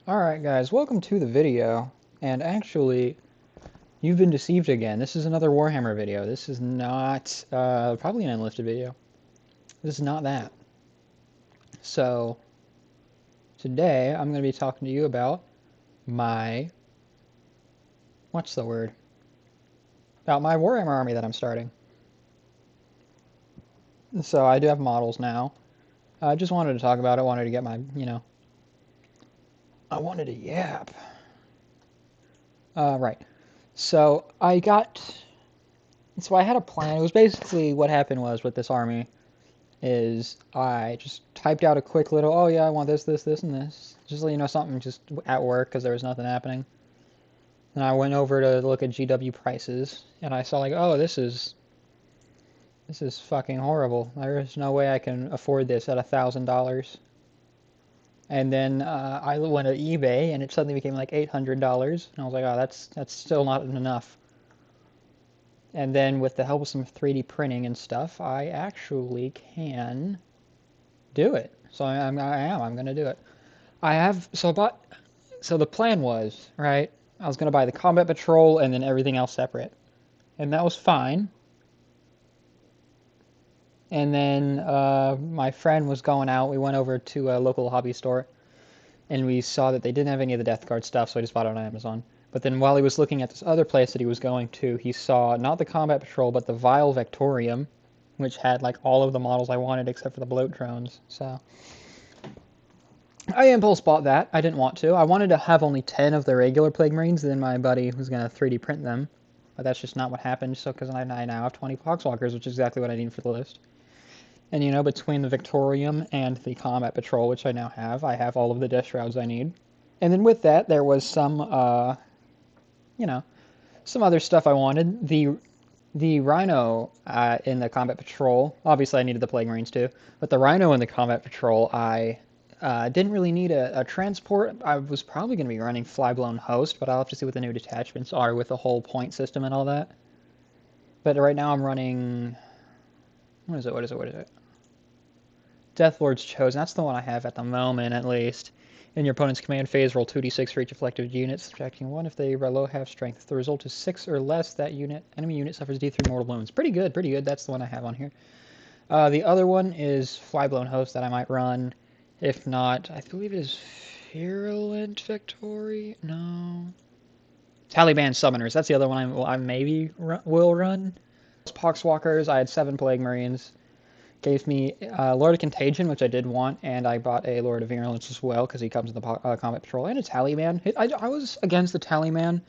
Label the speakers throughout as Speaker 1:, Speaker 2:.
Speaker 1: Alright guys, welcome to the video, and actually, you've been deceived again. This is another Warhammer video. This is not, probably an unlisted video. This is not that. So, today, I'm going to be talking to you about my, what's the word? About my Warhammer army that I'm starting. So, I do have models now. I just wanted to talk about it, wanted to get my, I wanted to yap. Right. So, I had a plan. It was basically what happened was with this army is I just typed out a quick little, oh yeah, I want this, this, this, and this. Just something just at work because there was nothing happening. And I went over to look at GW prices, and I saw like, oh, this is fucking horrible. There's no way I can afford this at $1,000. And then I went to eBay, and it suddenly became like $800, and I was like, oh, that's still not enough. And then with the help of some 3D printing and stuff, I actually can do it. So I'm going to do it. So the plan was, right, I was going to buy the Combat Patrol and then everything else separate. And that was fine. And then my friend was going out. We went over to a local hobby store, and we saw that they didn't have any of the Death Guard stuff, so I just bought it on Amazon. But then while he was looking at this other place that he was going to, he saw not the Combat Patrol, but the Vile Vectorium, which had like all of the models I wanted except for the bloat drones. So I impulse bought that. I didn't want to. I wanted to have only 10 of the regular Plague Marines, and then my buddy was going to 3D print them. But that's just not what happened, so because I now have 20 Poxwalkers, which is exactly what I need for the list. And between the Victorium and the Combat Patrol, which I now have, I have all of the Death Shrouds I need. And then with that, there was some, some other stuff I wanted. The Rhino in the Combat Patrol, obviously I needed the Plague Marines too, but the Rhino in the Combat Patrol, I didn't really need a transport. I was probably going to be running Flyblown Host, but I'll have to see what the new detachments are with the whole point system and all that. But right now I'm running... What is it? Deathlord's Chosen. That's the one I have at the moment, at least. In your opponent's command phase, roll 2d6 for each afflicted unit, subtracting 1 if they are low half strength. If the result is 6 or less, that enemy unit suffers d3 mortal wounds. Pretty good. That's the one I have on here. The other one is Flyblown Host that I might run. If not, I believe it is Virulent Victory? No. Taliban Summoners. That's the other one I maybe will run. Poxwalkers, I had 7 Plague Marines. Gave me Lord of Contagion, which I did want, and I bought a Lord of Virulence as well, because he comes in the Combat Patrol, and a Tallyman. I was against the Tallyman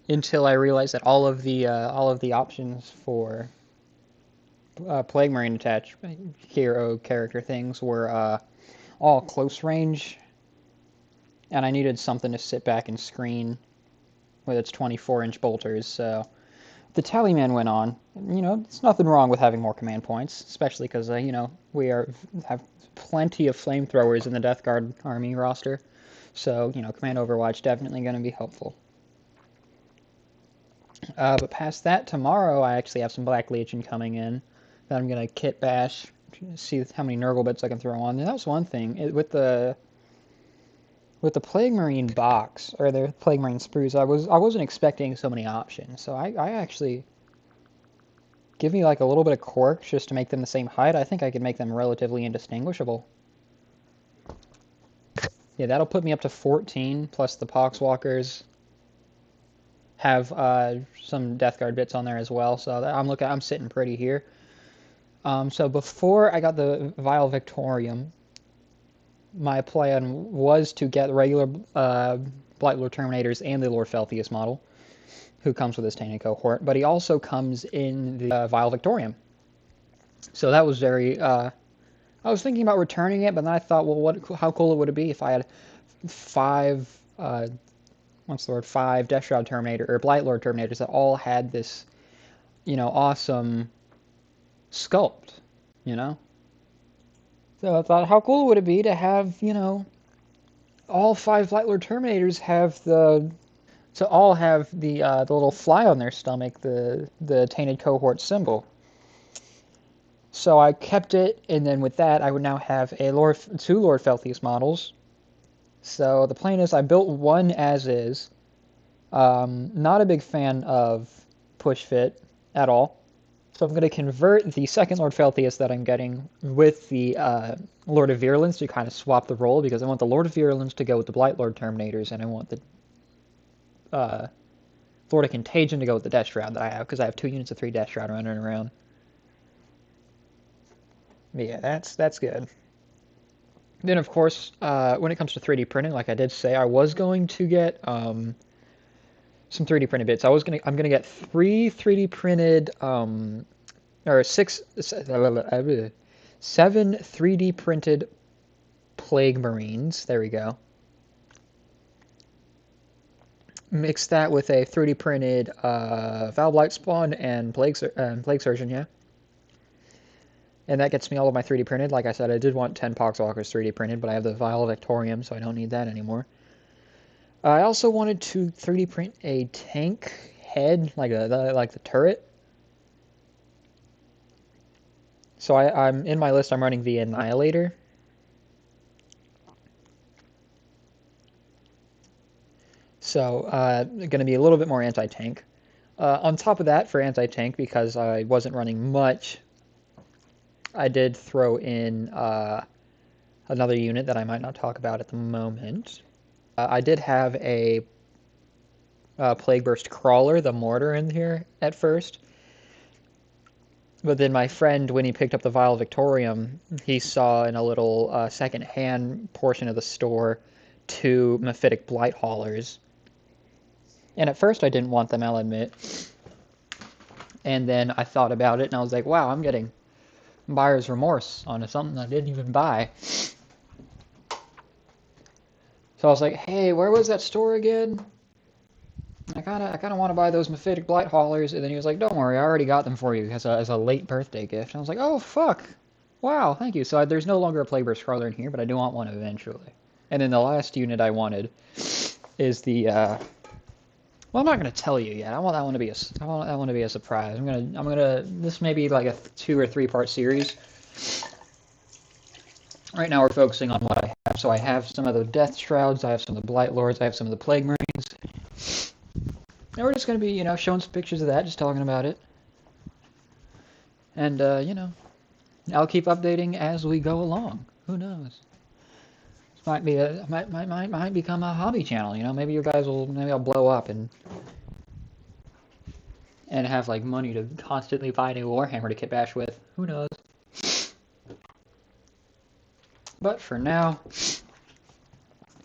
Speaker 1: until I realized that all of the options for Plague Marine attached hero character things were all close range, and I needed something to sit back and screen with its 24-inch bolters, so the Tallyman went on. There's nothing wrong with having more command points, especially because, we have plenty of flamethrowers in the Death Guard army roster, so, Command Overwatch definitely going to be helpful. But past that, tomorrow I actually have some Black Legion coming in that I'm going to kit bash, see how many Nurgle bits I can throw on. And that was one thing. With the Plague Marine box, or the Plague Marine sprues, I wasn't expecting so many options. So I actually give me like a little bit of quirks just to make them the same height. I think I could make them relatively indistinguishable. Yeah, that'll put me up to 14, plus the Poxwalkers have some Death Guard bits on there as well. So I'm sitting pretty here. So before I got the Vile Victorium, my plan was to get regular Blightlord Terminators and the Lord Felthius model, who comes with his tainted cohort, but he also comes in the Vile Victorium. So that was very... I was thinking about returning it, but then I thought, well, how cool would it be if I had 5... what's the word? 5 Death Shroud Terminator, or Blightlord Terminators that all had this, awesome sculpt, So I thought, how cool would it be to have, all 5 Blightlord Terminators have the little fly on their stomach, the tainted cohort symbol. So I kept it, and then with that, I would now have 2 Lord Felthius models, So the plan is I built one as is. Not a big fan of push fit at all. So I'm going to convert the second Lord Felthius that I'm getting with the Lord of Virulence to kind of swap the role, because I want the Lord of Virulence to go with the Blight Lord Terminators, and I want the Lord of Contagion to go with the Death Shroud that I have, because I have 2 units of 3 Death Shroud running around. But yeah, that's good. Then, of course, when it comes to 3D printing, like I did say, I was going to get some 3D printed bits. I'm gonna get 3 3D printed or 7 3D printed Plague Marines. There we go. Mix that with a 3D printed Valblight Spawn and Plague Surgeon, yeah. And that gets me all of my 3D printed. Like I said, I did want 10 Poxwalkers 3D printed, but I have the Vial Victorium, so I don't need that anymore. I also wanted to 3D print a tank head, like the turret. So I'm in my list. I'm running the Annihilator. So going to be a little bit more anti-tank. On top of that, for anti-tank, because I wasn't running much, I did throw in another unit that I might not talk about at the moment. I did have a Plague Burst Crawler, the mortar, in here at first. But then my friend, when he picked up the Vial Victorium, he saw in a little second-hand portion of the store 2 Mephitic Blight Haulers. And at first I didn't want them, I'll admit. And then I thought about it, and I was like, wow, I'm getting buyer's remorse on something I didn't even buy. So I was like, hey, where was that store again? I kinda want to buy those Mephitic Blight Haulers. And then he was like, don't worry, I already got them for you as a late birthday gift. And I was like, oh, fuck. Wow, thank you. So there's no longer a Plague Burst Crawler in here, but I do want one eventually. And then the last unit I wanted is the, well, I'm not gonna tell you yet. I want that one to be a surprise. This may be like a 2 or 3 part series. Right now we're focusing on what I have. So I have some of the Death Shrouds, I have some of the Blight Lords, I have some of the Plague Marines. And we're just going to be, showing some pictures of that, just talking about it. And, I'll keep updating as we go along. Who knows? This might become a hobby channel, Maybe you guys maybe I'll blow up and have, like, money to constantly buy new Warhammer to kit bash with. Who knows? But for now,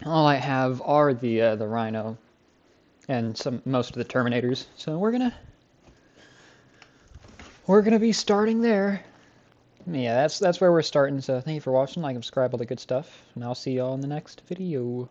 Speaker 1: all I have are the Rhino and most of the Terminators. So we're gonna be starting there. Yeah, that's where we're starting. So thank you for watching. Like, subscribe, all the good stuff, and I'll see y'all in the next video.